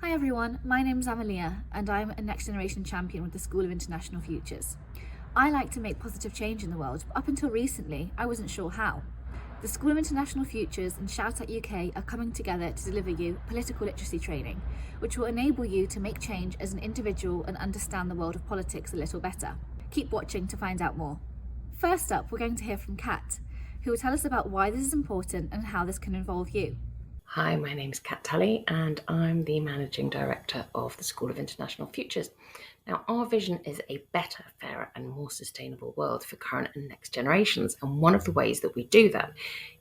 Hi everyone, my name's Amalia and I'm a Next Generation champion with the School of International Futures. I like to make positive change in the world, but up until recently I wasn't sure how. The School of International Futures and Shout Out UK are coming together to deliver you political literacy training, which will enable you to make change as an individual and understand the world of politics a little better. Keep watching to find out more. First up, we're going to hear from Kat, who will tell us about why this is important and how this can involve you. Hi, my name's Kat Tully and I'm the Managing Director of the School of International Futures. Now, our vision is a better, fairer and more sustainable world for current and next generations, and one of the ways that we do that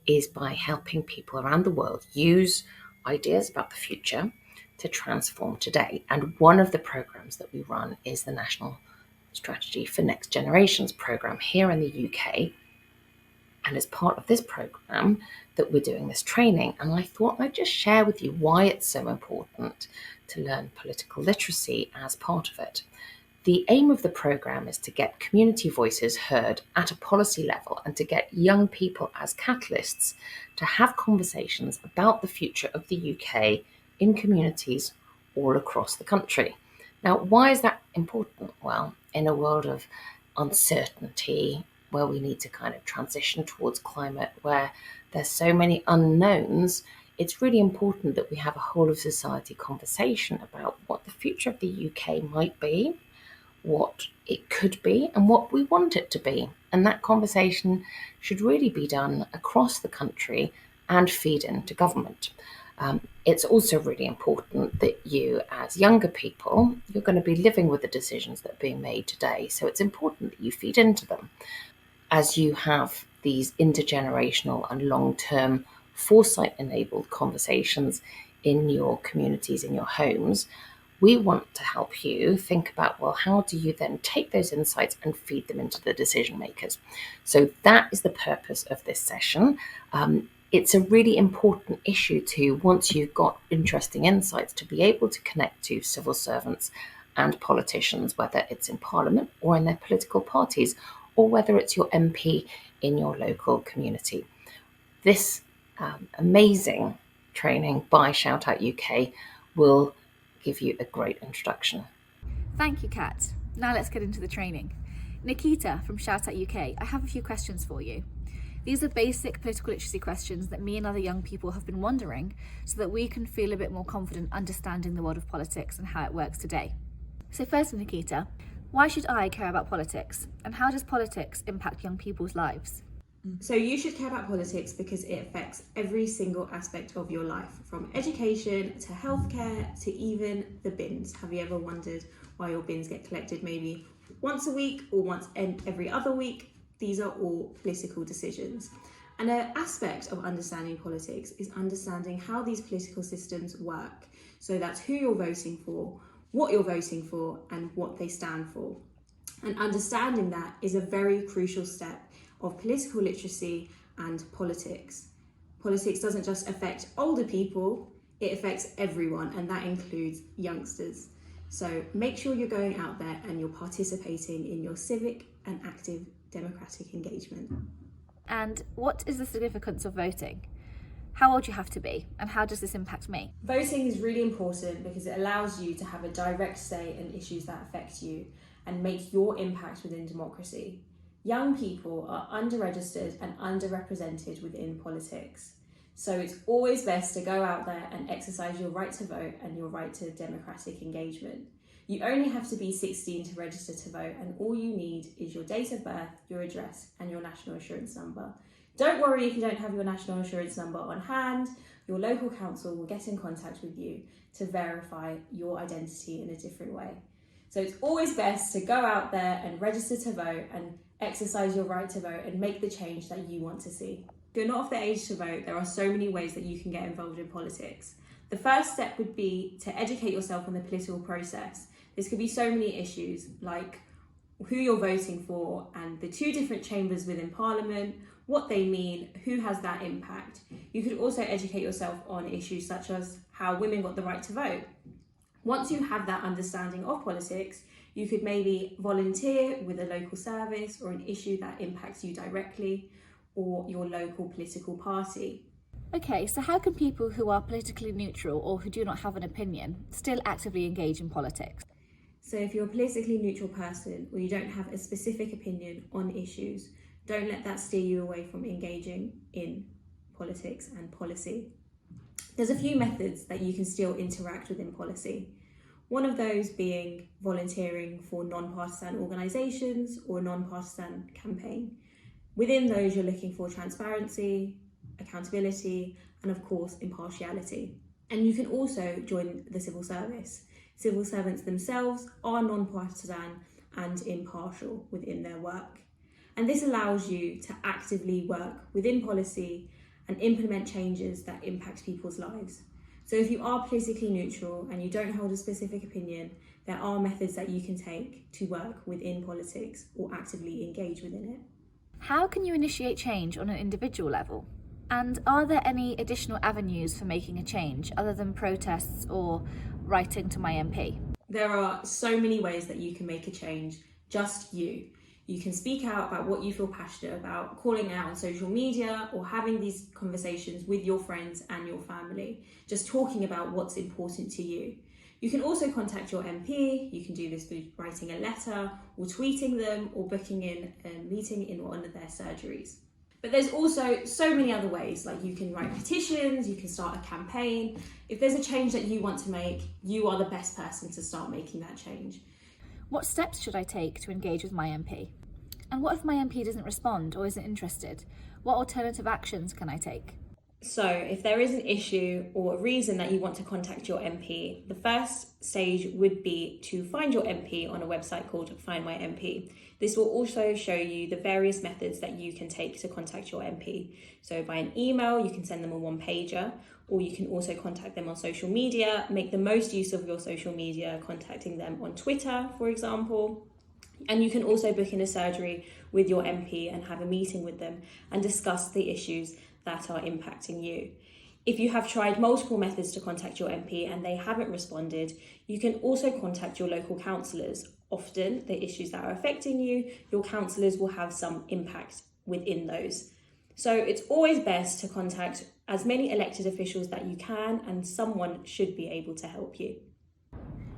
is by helping people around the world use ideas about the future to transform today. And one of the programs that we run is the National Strategy for Next Generations program here in the UK. And as part of this program that we're doing this training, and I thought I'd just share with you why it's so important to learn political literacy as part of it. The aim of the program is to get community voices heard at a policy level and to get young people as catalysts to have conversations about the future of the UK in communities all across the country. Now, why is that important? Well, in a world of uncertainty, where we need to kind of transition towards climate, where there's so many unknowns, it's really important that we have a whole of society conversation about what the future of the UK might be, what it could be, and what we want it to be. And that conversation should really be done across the country and feed into government. It's also really important that you, as younger people, you're going to be living with the decisions that are being made today. So it's important that you feed into them. As you have these intergenerational and long-term foresight-enabled conversations in your communities, in your homes, we want to help you think about, well, how do you then take those insights and feed them into the decision makers? So that is the purpose of this session. It's a really important issue to, once you've got interesting insights, to be able to connect to civil servants and politicians, whether it's in Parliament or in their political parties, or whether it's your MP in your local community. This amazing training by Shout Out UK will give you a great introduction. Thank you, Kat. Now let's get into the training. Nikita from Shout Out UK, I have a few questions for you. These are basic political literacy questions that me and other young people have been wondering so that we can feel a bit more confident understanding the world of politics and how it works today. So first, Nikita, why should I care about politics? And how does politics impact young people's lives? So you should care about politics because it affects every single aspect of your life, from education to healthcare to even the bins. Have you ever wondered why your bins get collected maybe once a week or once every other week? These are all political decisions. And an aspect of understanding politics is understanding how these political systems work. So that's who you're voting for, what you're voting for, and what they stand for. And understanding that is a very crucial step of political literacy and politics. Politics doesn't just affect older people, it affects everyone, and that includes youngsters. So make sure you're going out there and you're participating in your civic and active democratic engagement. And what is the significance of voting? How old do you have to be, and how does this impact me? Voting is really important because it allows you to have a direct say in issues that affect you and make your impact within democracy. Young people are underregistered and underrepresented within politics. So it's always best to go out there and exercise your right to vote and your right to democratic engagement. You only have to be 16 to register to vote, and all you need is your date of birth, your address, and your national insurance number. Don't worry if you don't have your national insurance number on hand. Your local council will get in contact with you to verify your identity in a different way. So it's always best to go out there and register to vote and exercise your right to vote and make the change that you want to see. If you're not of the age to vote, there are so many ways that you can get involved in politics. The first step would be to educate yourself on the political process. This could be so many issues like who you're voting for and the two different chambers within Parliament, what they mean, who has that impact. You could also educate yourself on issues such as how women got the right to vote. Once you have that understanding of politics, you could maybe volunteer with a local service or an issue that impacts you directly, or your local political party. Okay, so how can people who are politically neutral or who do not have an opinion still actively engage in politics? So if you're a politically neutral person or you don't have a specific opinion on issues, don't let that steer you away from engaging in politics and policy. There's a few methods that you can still interact within policy. One of those being volunteering for non-partisan organisations or a non-partisan campaign. Within those, you're looking for transparency, accountability, and of course, impartiality. And you can also join the civil service. Civil servants themselves are non-partisan and impartial within their work. And this allows you to actively work within policy and implement changes that impact people's lives. So if you are politically neutral and you don't hold a specific opinion, there are methods that you can take to work within politics or actively engage within it. How can you initiate change on an individual level? And are there any additional avenues for making a change other than protests or writing to my MP? There are so many ways that you can make a change, just you. You can speak out about what you feel passionate about, calling out on social media or having these conversations with your friends and your family, just talking about what's important to you. You can also contact your MP. You can do this through writing a letter or tweeting them or booking in a meeting in one of their surgeries. But there's also so many other ways, like you can write petitions, you can start a campaign. If there's a change that you want to make, you are the best person to start making that change. What steps should I take to engage with my MP? And what if my MP doesn't respond or isn't interested? What alternative actions can I take? So if there is an issue or a reason that you want to contact your MP, the first stage would be to find your MP on a website called Find My MP. This will also show you the various methods that you can take to contact your MP. So by an email, you can send them a one-pager, or you can also contact them on social media. Make the most use of your social media, contacting them on Twitter, for example. And you can also book in a surgery with your MP and have a meeting with them and discuss the issues that are impacting you. If you have tried multiple methods to contact your MP and they haven't responded, you can also contact your local councillors. Often the issues that are affecting you, your councillors will have some impact within those. So it's always best to contact as many elected officials that you can, and someone should be able to help you.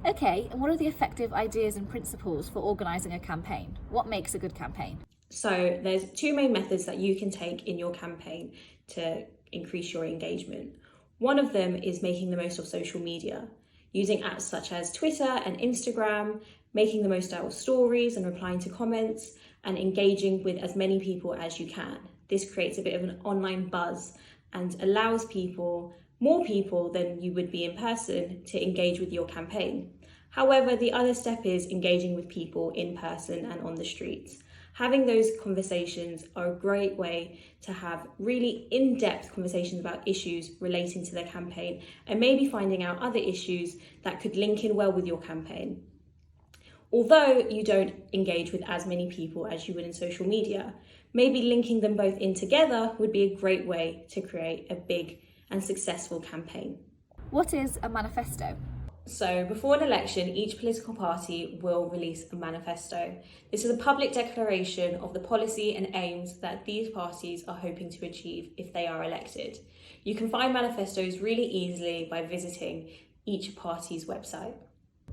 Okay, and what are the effective ideas and principles for organising a campaign? What makes a good campaign? So there's two main methods that you can take in your campaign to increase your engagement. One of them is making the most of social media, using apps such as Twitter and Instagram, making the most out of stories and replying to comments, and engaging with as many people as you can. This creates a bit of an online buzz and allows more people than you would be in person, to engage with your campaign. However, the other step is engaging with people in person and on the streets. Having those conversations are a great way to have really in-depth conversations about issues relating to their campaign, and maybe finding out other issues that could link in well with your campaign. Although you don't engage with as many people as you would in social media, maybe linking them both in together would be a great way to create a big and successful campaign. What is a manifesto? So before an election, each political party will release a manifesto. This is a public declaration of the policy and aims that these parties are hoping to achieve if they are elected. You can find manifestos really easily by visiting each party's website.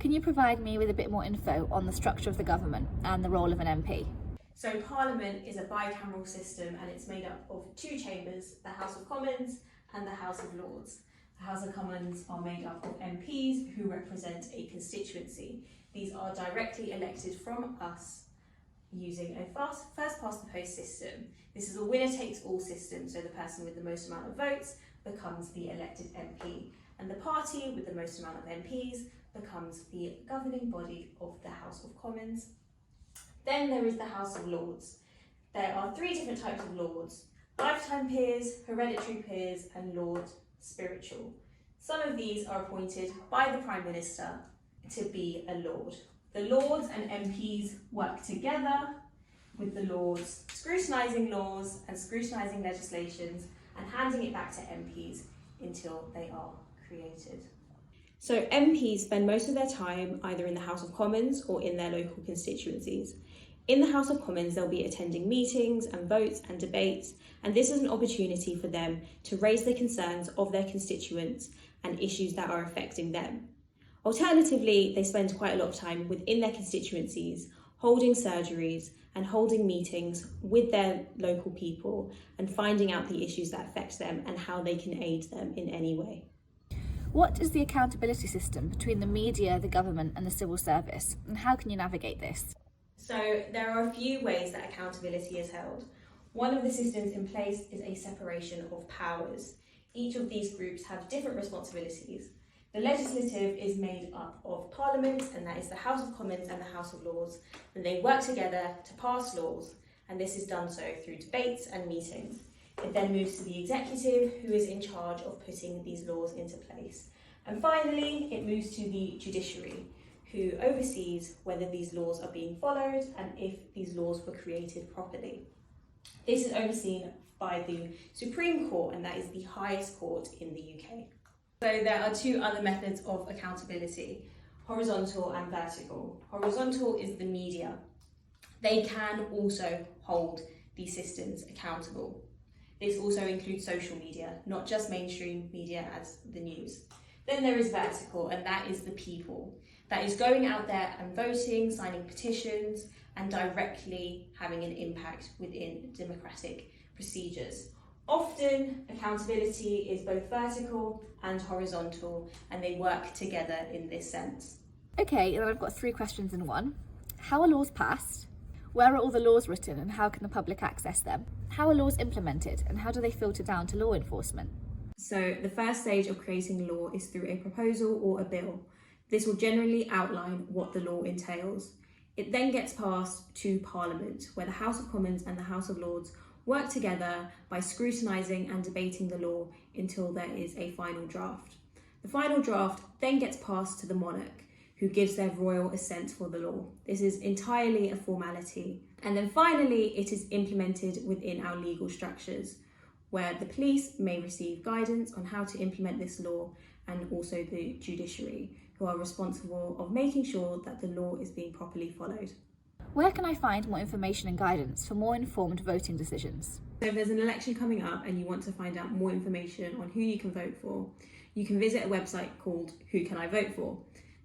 Can you provide me with a bit more info on the structure of the government and the role of an MP? So Parliament is a bicameral system, and it's made up of two chambers, the House of Commons and the House of Lords. The House of Commons are made up of MPs who represent a constituency. These are directly elected from us using a first past the post system. This is a winner takes all system, so the person with the most amount of votes becomes the elected MP, and the party with the most amount of MPs becomes the governing body of the House of Commons. Then there is the House of Lords. There are three different types of lords: lifetime peers, hereditary peers, and Lord Spiritual. Some of these are appointed by the Prime Minister to be a Lord. The Lords and MPs work together, with the Lords scrutinising laws and scrutinising legislations and handing it back to MPs until they are created. So MPs spend most of their time either in the House of Commons or in their local constituencies. In the House of Commons, they'll be attending meetings and votes and debates, and this is an opportunity for them to raise the concerns of their constituents and issues that are affecting them. Alternatively, they spend quite a lot of time within their constituencies, holding surgeries and holding meetings with their local people and finding out the issues that affect them and how they can aid them in any way. What is the accountability system between the media, the government and the civil service, and how can you navigate this? So there are a few ways that accountability is held. One of the systems in place is a separation of powers. Each of these groups have different responsibilities. The legislative is made up of Parliament, and that is the House of Commons and the House of Lords, and they work together to pass laws, and this is done so through debates and meetings. It then moves to the executive, who is in charge of putting these laws into place. And finally, it moves to the judiciary, who oversees whether these laws are being followed and if these laws were created properly. This is overseen by the Supreme Court, and that is the highest court in the UK. So there are two other methods of accountability, horizontal and vertical. Horizontal is the media. They can also hold these systems accountable. This also includes social media, not just mainstream media as the news. Then there is vertical, and that is the people. That is going out there and voting, signing petitions, and directly having an impact within democratic procedures. Often, accountability is both vertical and horizontal, and they work together in this sense. Okay, then I've got 3 questions in one. How are laws passed? Where are all the laws written and how can the public access them? How are laws implemented and how do they filter down to law enforcement? So the first stage of creating law is through a proposal or a bill. This will generally outline what the law entails. It then gets passed to Parliament, where the House of Commons and the House of Lords work together by scrutinising and debating the law until there is a final draft. The final draft then gets passed to the monarch, who gives their royal assent for the law. This is entirely a formality. And then finally, it is implemented within our legal structures, where the police may receive guidance on how to implement this law, and also the judiciary, who are responsible of making sure that the law is being properly followed. Where can I find more information and guidance for more informed voting decisions? So if there's an election coming up and you want to find out more information on who you can vote for, you can visit a website called Who Can I Vote For?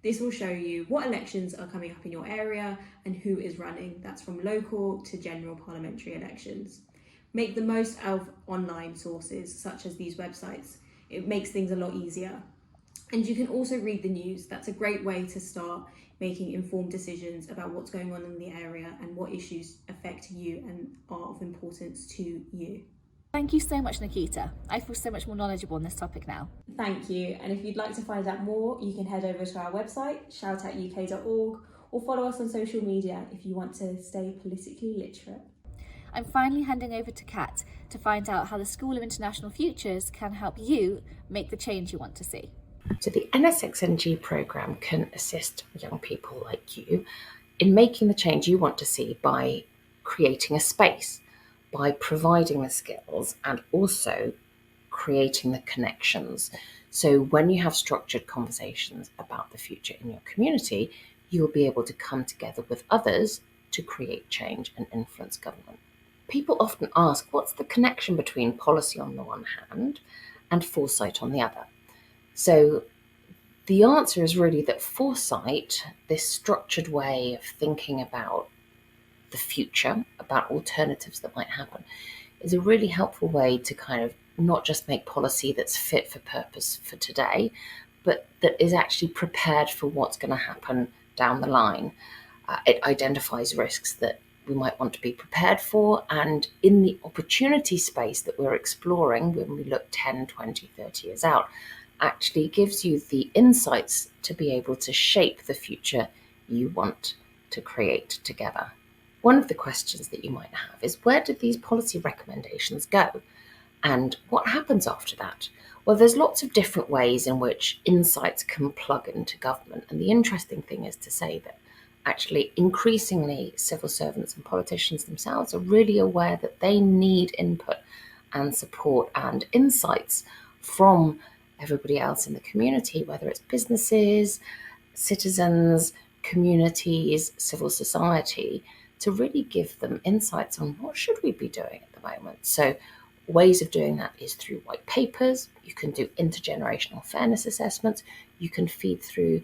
This will show you what elections are coming up in your area and who is running. That's from local to general parliamentary elections. Make the most of online sources such as these websites. It makes things a lot easier. And you can also read the news. That's a great way to start making informed decisions about what's going on in the area and what issues affect you and are of importance to you. Thank you so much, Nikita. I feel so much more knowledgeable on this topic now. Thank you. And if you'd like to find out more, you can head over to our website, shoutatuk.org, or follow us on social media if you want to stay politically literate. I'm finally handing over to Kat to find out how the School of International Futures can help you make the change you want to see. So the NSxNG programme can assist young people like you in making the change you want to see by creating a space, by providing the skills and also creating the connections. So when you have structured conversations about the future in your community, you'll be able to come together with others to create change and influence government. People often ask, what's the connection between policy on the one hand and foresight on the other? So the answer is really that foresight, this structured way of thinking about the future, about alternatives that might happen, is a really helpful way to kind of not just make policy that's fit for purpose for today, but that is actually prepared for what's going to happen down the line. It identifies risks that we might want to be prepared for, and in the opportunity space that we're exploring when we look 10, 20, 30 years out, actually gives you the insights to be able to shape the future you want to create together. One of the questions that you might have is, where do these policy recommendations go? And what happens after that? Well, there's lots of different ways in which insights can plug into government. And the interesting thing is to say that actually increasingly civil servants and politicians themselves are really aware that they need input and support and insights from everybody else in the community, whether it's businesses, citizens, communities, civil society, to really give them insights on what should we be doing at the moment. So ways of doing that is through white papers. You can do intergenerational fairness assessments. You can feed through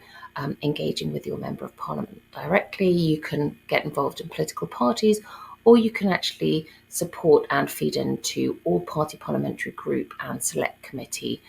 engaging with your Member of Parliament directly. You can get involved in political parties, or you can actually support and feed into all party parliamentary group and select committee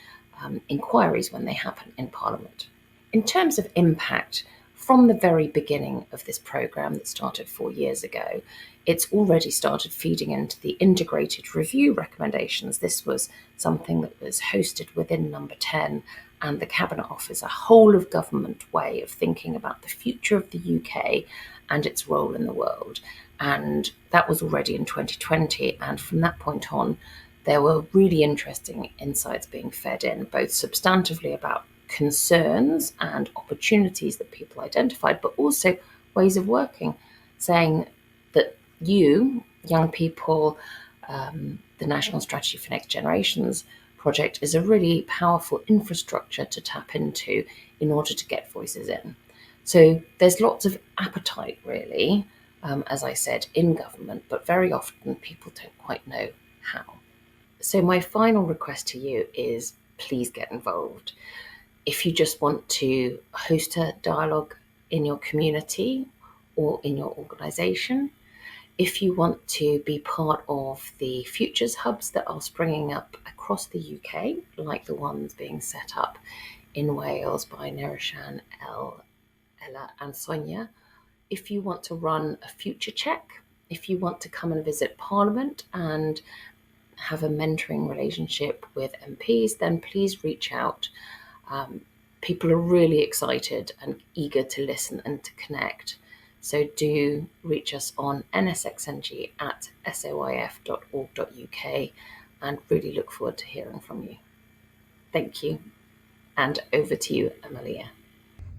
inquiries when they happen in Parliament. In terms of impact, from the very beginning of this programme that started 4 years ago, it's already started feeding into the integrated review recommendations. This was something that was hosted within Number 10 and the Cabinet Office, a whole of government way of thinking about the future of the UK and its role in the world. And that was already in 2020. And from that point on, there were really interesting insights being fed in, both substantively about concerns and opportunities that people identified, but also ways of working, saying that you, young people, the National Strategy for Next Generations project is a really powerful infrastructure to tap into in order to get voices in. So there's lots of appetite, really, as I said, in government, but very often people don't quite know how. So my final request to you is please get involved. If you just want to host a dialogue in your community or in your organisation, if you want to be part of the futures hubs that are springing up across the UK, like the ones being set up in Wales by Nerishan, Ella and Sonia, if you want to run a future check, if you want to come and visit Parliament and have a mentoring relationship with MPs, then please reach out. People are really excited and eager to listen and to connect. So do reach us on NSxNG at soif.org.uk and really look forward to hearing from you. Thank you. And over to you, Amelia.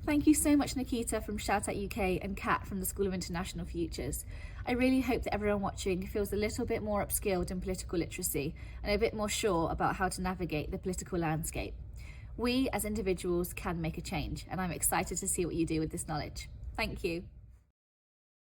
Thank you so much, Nikita from Shout Out UK and Kat from the School of International Futures. I really hope that everyone watching feels a little bit more upskilled in political literacy and a bit more sure about how to navigate the political landscape. We as individuals can make a change, and I'm excited to see what you do with this knowledge. Thank you.